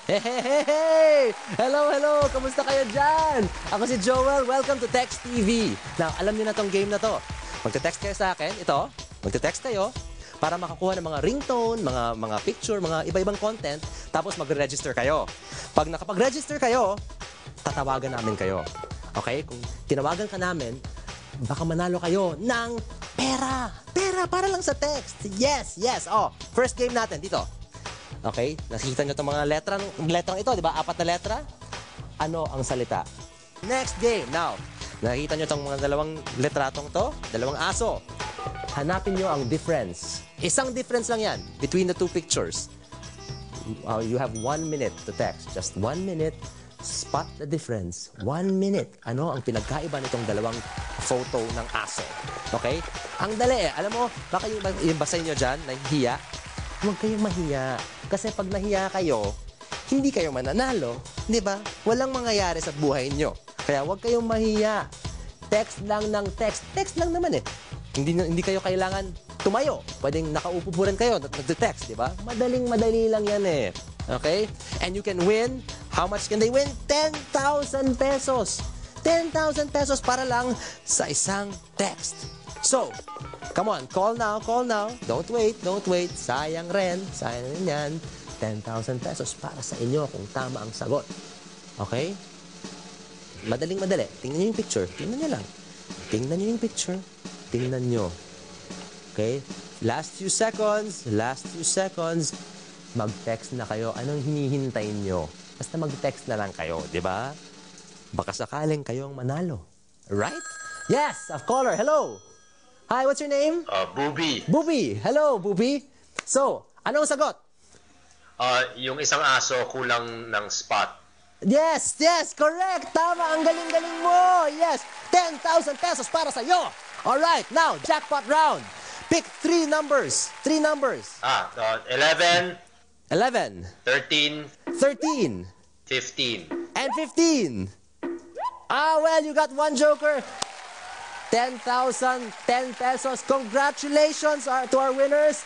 Hey, hey, hey, hey! Hello, hello! Kamusta kayo dyan? Ako si Joel. Welcome to Text TV. Now, alam niyo na tong game na to. Magte-text kayo sa akin. Ito, magte-text kayo para makakuha ng mga ringtone, mga picture, mga iba-ibang content. Tapos magre-register kayo. Pag nakapag-register kayo, tatawagan namin kayo. Okay? Kung tinawagan ka namin, baka manalo kayo ng pera. Pera para lang sa text. Yes, yes. Oh, first game natin dito. Okay? Nakikita nyo itong mga letrang ito, di ba? 4 na letra. Ano ang salita? Next game. Now, nakikita nyo itong mga dalawang letratong to, dalawang aso. Hanapin nyo ang difference. Isang difference lang yan between the two pictures. You have 1 minute to text. Just 1 minute. Spot the difference. 1 minute. Ano ang pinagkaiba nitong dalawang photo ng aso? Okay? Ang dali eh. Alam mo, baka yung basahin nyo dyan, nahihiya. Huwag kayong mahiya. Kasi pag nahiya kayo, hindi kayo mananalo. Di ba? Walang mangyayari sa buhay nyo. Kaya huwag kayong mahiya. Text lang ng text. Text lang naman eh. Hindi kayo kailangan tumayo. Pwedeng nakaupo po rin kayo, nag-text, di ba? Madaling-madali lang yan eh. Okay? And you can win. How much can they win? 10,000 pesos. 10,000 pesos para lang sa isang text. So, come on, call now, call now. Don't wait, don't wait. Sayang rin, sayang rin yan. 10,000 pesos para sa inyo kung tama ang sagot. Okay? Madaling-madali. Tingnan nyo yung picture. Tingnan nyo lang. Tingnan nyo yung picture. Tingnan nyo. Okay? Last few seconds. Last few seconds. Mag-text na kayo. Anong hinihintay nyo? Basta mag-text na lang kayo, di ba? Baka sakaling kayo ang manalo. Right? Yes! A caller. Hello! Hi, what's your name? Booby. Booby. Hello, Booby. So, anong sagot? Yung isang aso kulang ng spot. Yes, yes, correct. Tama, ang galing-galing mo. Yes, 10,000 pesos para sa iyo. All right, now, jackpot round. Pick 3 numbers. 3 numbers. 11, 11, 13, 13, 15. and 15. Well, you got 1 joker. 10,000, 10 pesos. Congratulations to our winners.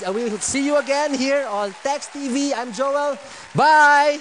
We will see you again here on Text TV. I'm Joel. Bye!